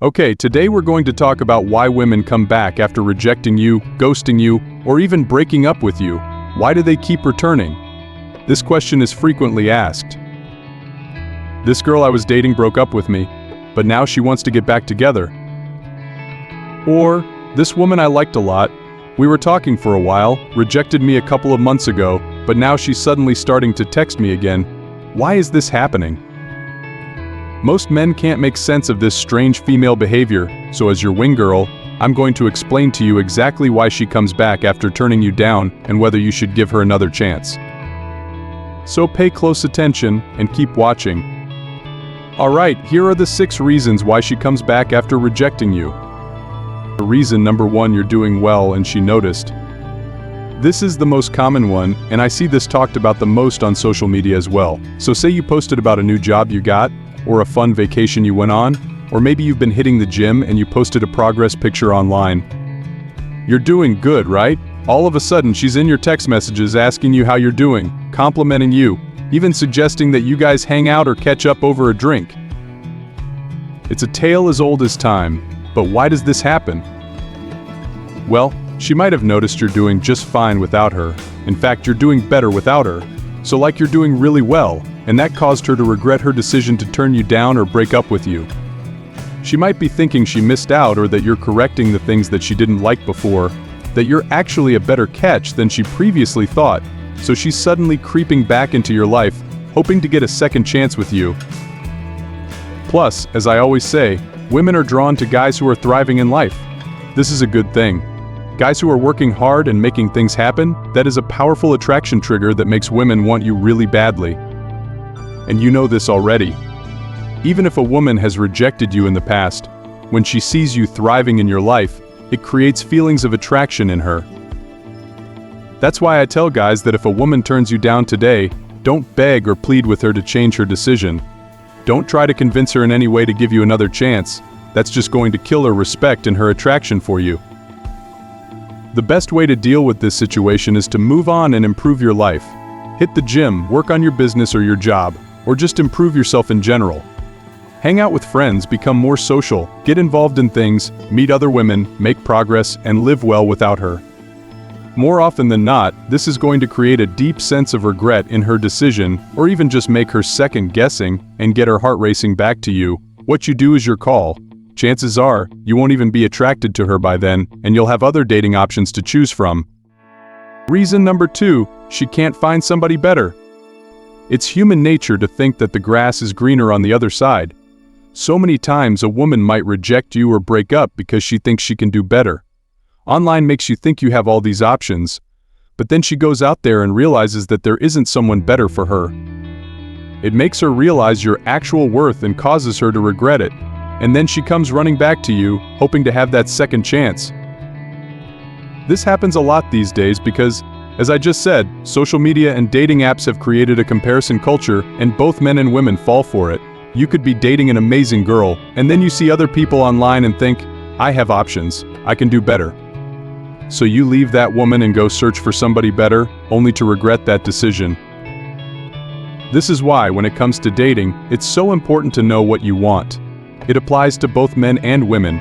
Okay, today we're going to talk about why women come back after rejecting you, ghosting you, or even breaking up with you. Why do they keep returning? This question is frequently asked. This girl I was dating broke up with me, but now she wants to get back together. Or, this woman I liked a lot, we were talking for a while, rejected me a couple of months ago, but now she's suddenly starting to text me again. Why is this happening? Most men can't make sense of this strange female behavior, so as your wing girl, I'm going to explain to you exactly why she comes back after turning you down and whether you should give her another chance. So pay close attention and keep watching. Alright, here are the 6 reasons why she comes back after rejecting you. Reason number 1, you're doing well and she noticed. This is the most common one, and I see this talked about the most on social media as well. So say you posted about a new job you got, or a fun vacation you went on, or maybe you've been hitting the gym and you posted a progress picture online. You're doing good, right? All of a sudden she's in your text messages asking you how you're doing, complimenting you, even suggesting that you guys hang out or catch up over a drink. It's a tale as old as time, but why does this happen? Well, she might have noticed you're doing just fine without her. In fact, you're doing better without her. So like you're doing really well, and that caused her to regret her decision to turn you down or break up with you. She might be thinking she missed out or that you're correcting the things that she didn't like before, that you're actually a better catch than she previously thought, so she's suddenly creeping back into your life, hoping to get a second chance with you. Plus, as I always say, women are drawn to guys who are thriving in life. This is a good thing. Guys who are working hard and making things happen, that is a powerful attraction trigger that makes women want you really badly. And you know this already. Even if a woman has rejected you in the past, when she sees you thriving in your life, it creates feelings of attraction in her. That's why I tell guys that if a woman turns you down today, don't beg or plead with her to change her decision. Don't try to convince her in any way to give you another chance. That's just going to kill her respect and her attraction for you. The best way to deal with this situation is to move on and improve your life. Hit the gym, work on your business or your job, or just improve yourself in general. Hang out with friends, become more social, get involved in things, meet other women, make progress, and live well without her. More often than not, this is going to create a deep sense of regret in her decision, or even just make her second guessing and get her heart racing back to you. What you do is your call. Chances are, you won't even be attracted to her by then, and you'll have other dating options to choose from. Reason number 2, she can't find somebody better. It's human nature to think that the grass is greener on the other side. So many times a woman might reject you or break up because she thinks she can do better. Online makes you think you have all these options, but then she goes out there and realizes that there isn't someone better for her. It makes her realize your actual worth and causes her to regret it. And then she comes running back to you, hoping to have that second chance. This happens a lot these days because, as I just said, social media and dating apps have created a comparison culture, and both men and women fall for it. You could be dating an amazing girl, and then you see other people online and think, I have options, I can do better. So you leave that woman and go search for somebody better, only to regret that decision. This is why, when it comes to dating, it's so important to know what you want. It applies to both men and women.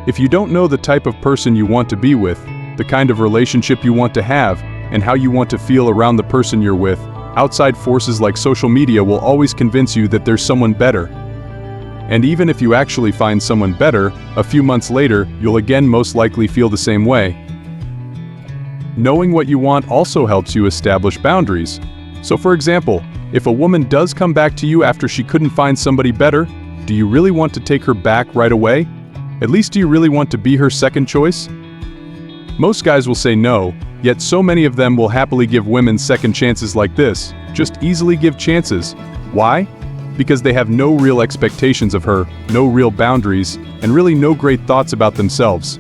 If you don't know the type of person you want to be with, the kind of relationship you want to have, and how you want to feel around the person you're with, outside forces like social media will always convince you that there's someone better. And even if you actually find someone better, a few months later, you'll again most likely feel the same way. Knowing what you want also helps you establish boundaries. So for example, if a woman does come back to you after she couldn't find somebody better, do you really want to take her back right away? At least do you really want to be her second choice? Most guys will say no, yet so many of them will happily give women second chances like this, just easily give chances. Why? Because they have no real expectations of her, no real boundaries, and really no great thoughts about themselves.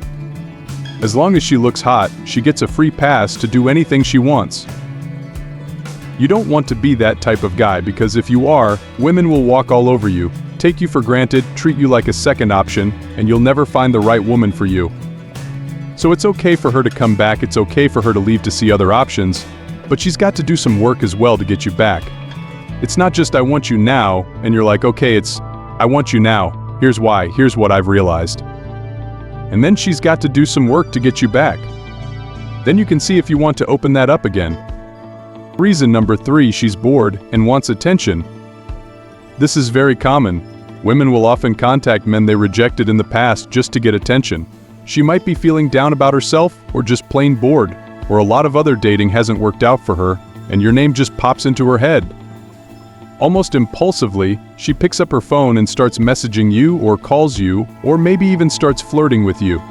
As long as she looks hot, she gets a free pass to do anything she wants. You don't want to be that type of guy because if you are, women will walk all over you, take you for granted, treat you like a second option, and you'll never find the right woman for you. So it's okay for her to come back, it's okay for her to leave to see other options, but she's got to do some work as well to get you back. It's not just I want you now, and you're like, okay, it's I want you now, Here's why, here's what I've realized. And then she's got to do some work to get you back. Then you can see if you want to open that up again. Reason number 3, she's bored and wants attention. This is very common. Women will often contact men they rejected in the past just to get attention. She might be feeling down about herself or just plain bored, or a lot of other dating hasn't worked out for her, and your name just pops into her head. Almost impulsively, she picks up her phone and starts messaging you or calls you, or maybe even starts flirting with you.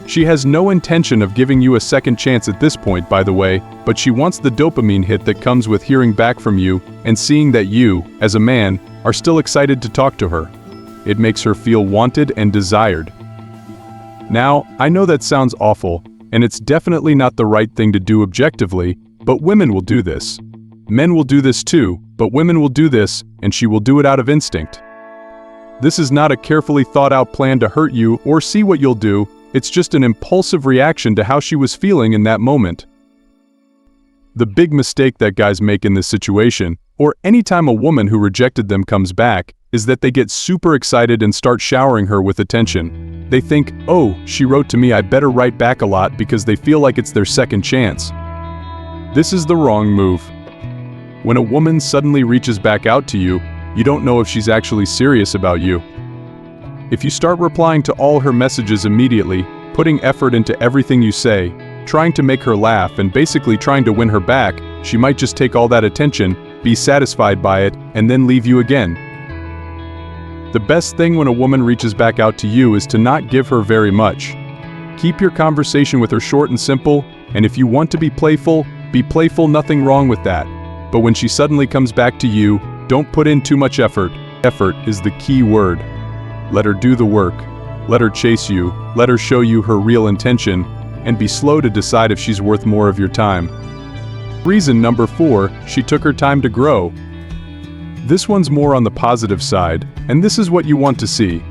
She has no intention of giving you a second chance at this point, by the way, but she wants the dopamine hit that comes with hearing back from you and seeing that you, as a man, are still excited to talk to her. It makes her feel wanted and desired. Now, I know that sounds awful, and it's definitely not the right thing to do objectively, but women will do this. Men will do this too, but women will do this, and she will do it out of instinct. This is not a carefully thought out plan to hurt you or see what you'll do, it's just an impulsive reaction to how she was feeling in that moment. The big mistake that guys make in this situation, or anytime a woman who rejected them comes back, is that they get super excited and start showering her with attention. They think, oh, she wrote to me, I better write back a lot, because they feel like it's their second chance. This is the wrong move. When a woman suddenly reaches back out to you, you don't know if she's actually serious about you. If you start replying to all her messages immediately, putting effort into everything you say, trying to make her laugh and basically trying to win her back, she might just take all that attention, be satisfied by it, and then leave you again. The best thing when a woman reaches back out to you is to not give her very much. Keep your conversation with her short and simple, and if you want to be playful, nothing wrong with that. But when she suddenly comes back to you, don't put in too much effort. Effort is the key word. Let her do the work. Let her chase you. Let her show you her real intention, and be slow to decide if she's worth more of your time. Reason number 4, she took her time to grow. This one's more on the positive side, and this is what you want to see.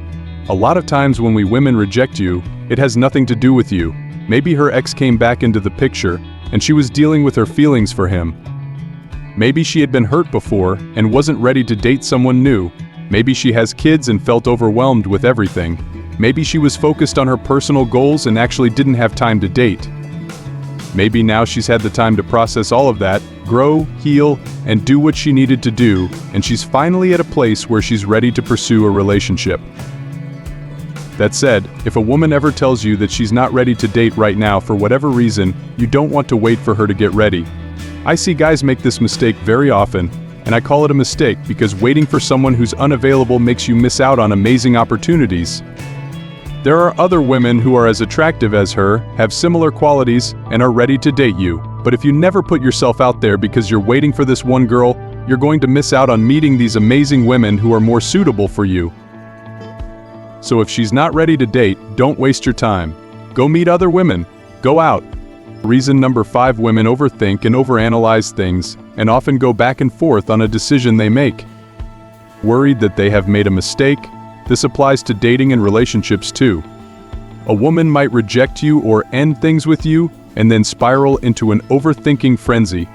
A lot of times when we women reject you, it has nothing to do with you. Maybe her ex came back into the picture, and she was dealing with her feelings for him. Maybe she had been hurt before and wasn't ready to date someone new. Maybe she has kids and felt overwhelmed with everything. Maybe she was focused on her personal goals and actually didn't have time to date. Maybe now she's had the time to process all of that, grow, heal, and do what she needed to do, and she's finally at a place where she's ready to pursue a relationship. That said, if a woman ever tells you that she's not ready to date right now for whatever reason, you don't want to wait for her to get ready. I see guys make this mistake very often, and I call it a mistake because waiting for someone who's unavailable makes you miss out on amazing opportunities. There are other women who are as attractive as her, have similar qualities, and are ready to date you. But if you never put yourself out there because you're waiting for this one girl, you're going to miss out on meeting these amazing women who are more suitable for you. So if she's not ready to date, don't waste your time. Go meet other women. Go out. Reason number 5, women overthink and overanalyze things, and often go back and forth on a decision they make. Worried that they have made a mistake? This applies to dating and relationships too. A woman might reject you or end things with you, and then spiral into an overthinking frenzy.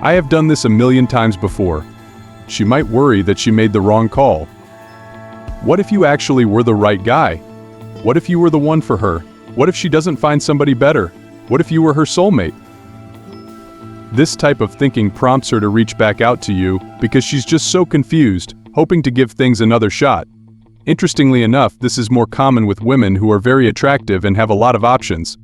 I have done this a million times before. She might worry that she made the wrong call. What if you actually were the right guy? What if you were the one for her? What if she doesn't find somebody better? What if you were her soulmate? This type of thinking prompts her to reach back out to you because she's just so confused, hoping to give things another shot. Interestingly enough, this is more common with women who are very attractive and have a lot of options.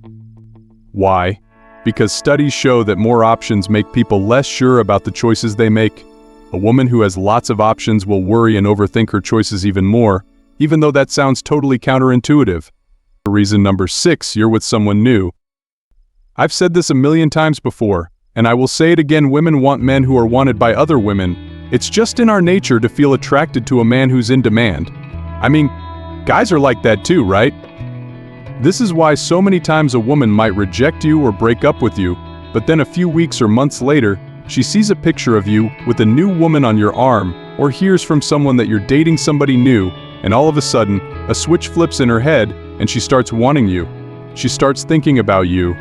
Why? Because studies show that more options make people less sure about the choices they make. A woman who has lots of options will worry and overthink her choices even more, even though that sounds totally counterintuitive. Reason number 6, you're with someone new. I've said this a million times before, and I will say it again, women want men who are wanted by other women. It's just in our nature to feel attracted to a man who's in demand. I mean, guys are like that too, right? This is why so many times a woman might reject you or break up with you, but then a few weeks or months later, she sees a picture of you with a new woman on your arm, or hears from someone that you're dating somebody new, and all of a sudden, a switch flips in her head, and she starts wanting you. She starts thinking about you.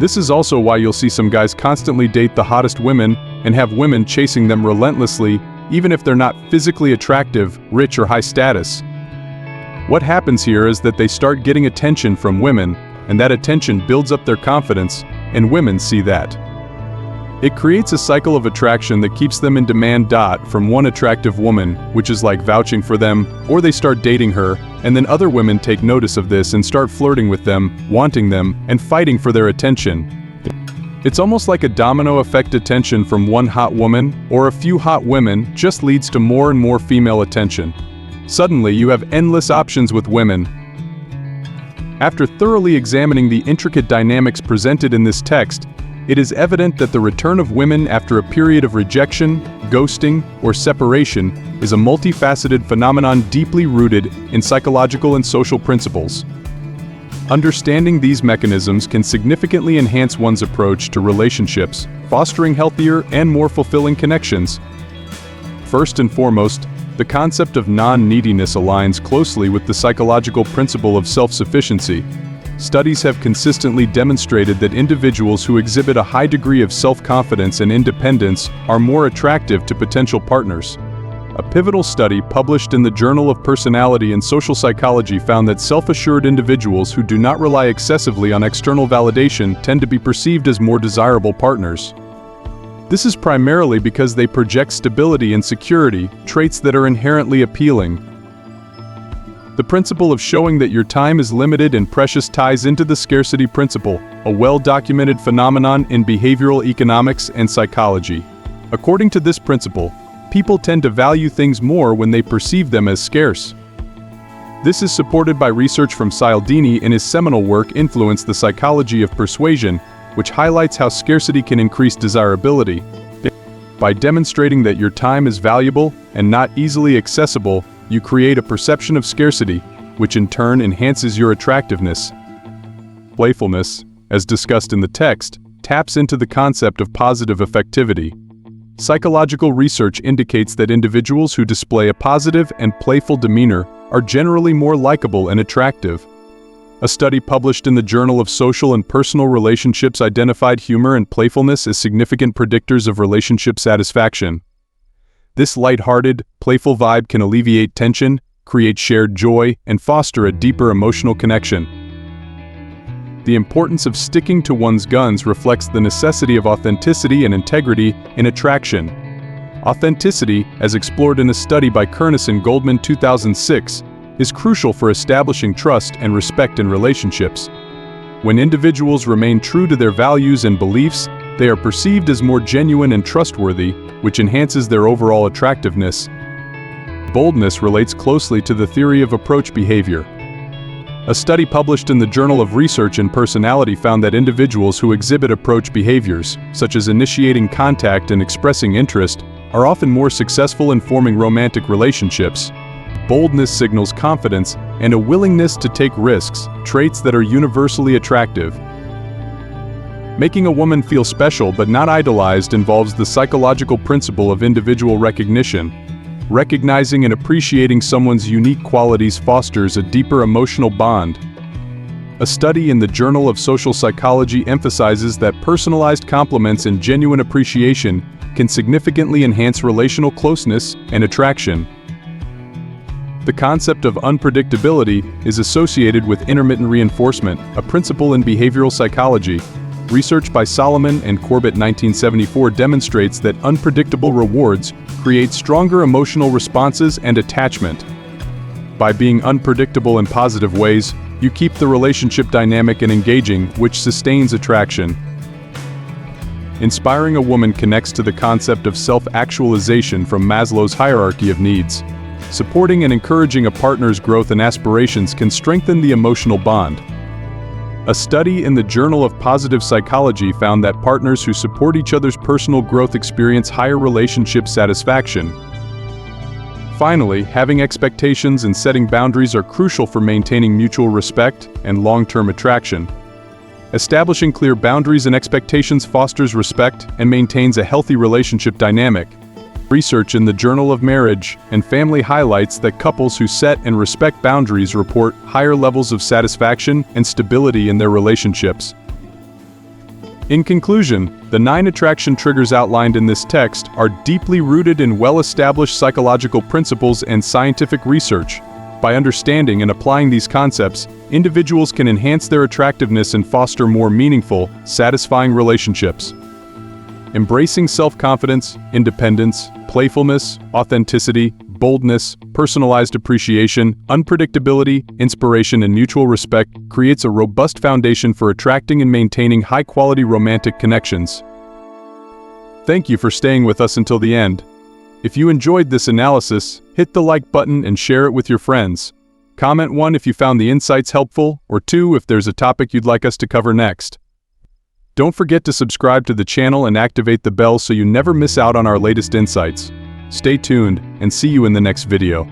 This is also why you'll see some guys constantly date the hottest women and have women chasing them relentlessly, even if they're not physically attractive, rich, or high status. What happens here is that they start getting attention from women, and that attention builds up their confidence, and women see that. It creates a cycle of attraction that keeps them in demand. From one attractive woman, which is like vouching for them, or they start dating her, and then other women take notice of this and start flirting with them, wanting them, and fighting for their attention. It's almost like a domino effect. Attention from one hot woman, or a few hot women, just leads to more and more female attention. Suddenly you have endless options with women. After thoroughly examining the intricate dynamics presented in this text, it is evident that the return of women after a period of rejection, ghosting, or separation is a multifaceted phenomenon deeply rooted in psychological and social principles. Understanding these mechanisms can significantly enhance one's approach to relationships, fostering healthier and more fulfilling connections. First and foremost, the concept of non-neediness aligns closely with the psychological principle of self-sufficiency. Studies have consistently demonstrated that individuals who exhibit a high degree of self-confidence and independence are more attractive to potential partners. A pivotal study published in the Journal of Personality and Social Psychology found that self-assured individuals who do not rely excessively on external validation tend to be perceived as more desirable partners. This is primarily because they project stability and security, traits that are inherently appealing. The principle of showing that your time is limited and precious ties into the scarcity principle, a well-documented phenomenon in behavioral economics and psychology. According to this principle, people tend to value things more when they perceive them as scarce. This is supported by research from Cialdini in his seminal work Influence: The Psychology of Persuasion, which highlights how scarcity can increase desirability. By demonstrating that your time is valuable and not easily accessible, you create a perception of scarcity, which in turn enhances your attractiveness. Playfulness, as discussed in the text, taps into the concept of positive affectivity. Psychological research indicates that individuals who display a positive and playful demeanor are generally more likable and attractive. A study published in the Journal of Social and Personal Relationships identified humor and playfulness as significant predictors of relationship satisfaction. This lighthearted, playful vibe can alleviate tension, create shared joy, and foster a deeper emotional connection. The importance of sticking to one's guns reflects the necessity of authenticity and integrity in attraction. Authenticity, as explored in a study by Kernes and Goldman 2006, is crucial for establishing trust and respect in relationships. When individuals remain true to their values and beliefs, they are perceived as more genuine and trustworthy, which enhances their overall attractiveness. Boldness relates closely to the theory of approach behavior. A study published in the Journal of Research in Personality found that individuals who exhibit approach behaviors, such as initiating contact and expressing interest, are often more successful in forming romantic relationships. Boldness signals confidence and a willingness to take risks, traits that are universally attractive. Making a woman feel special but not idolized involves the psychological principle of individual recognition. Recognizing and appreciating someone's unique qualities fosters a deeper emotional bond. A study in the Journal of Social Psychology emphasizes that personalized compliments and genuine appreciation can significantly enhance relational closeness and attraction. The concept of unpredictability is associated with intermittent reinforcement, a principle in behavioral psychology. Research by Solomon and Corbett 1974 demonstrates that unpredictable rewards create stronger emotional responses and attachment. By being unpredictable in positive ways, you keep the relationship dynamic and engaging, which sustains attraction. Inspiring a woman connects to the concept of self-actualization from Maslow's hierarchy of needs. Supporting and encouraging a partner's growth and aspirations can strengthen the emotional bond. A study in the Journal of Positive Psychology found that partners who support each other's personal growth experience higher relationship satisfaction. Finally, having expectations and setting boundaries are crucial for maintaining mutual respect and long-term attraction. Establishing clear boundaries and expectations fosters respect and maintains a healthy relationship dynamic. Research in the Journal of Marriage and Family highlights that couples who set and respect boundaries report higher levels of satisfaction and stability in their relationships. In conclusion, The 9 attraction triggers outlined in this text are deeply rooted in well-established psychological principles and scientific research. By understanding and applying these concepts, individuals can enhance their attractiveness and foster more meaningful, satisfying relationships. Embracing self-confidence, independence, playfulness, authenticity, boldness, personalized appreciation, unpredictability, inspiration, and mutual respect creates a robust foundation for attracting and maintaining high-quality romantic connections. Thank you for staying with us until the end. If you enjoyed this analysis, hit the like button and share it with your friends. Comment 1 if you found the insights helpful, or 2 if there's a topic you'd like us to cover next. Don't forget to subscribe to the channel and activate the bell so you never miss out on our latest insights. Stay tuned, and see you in the next video.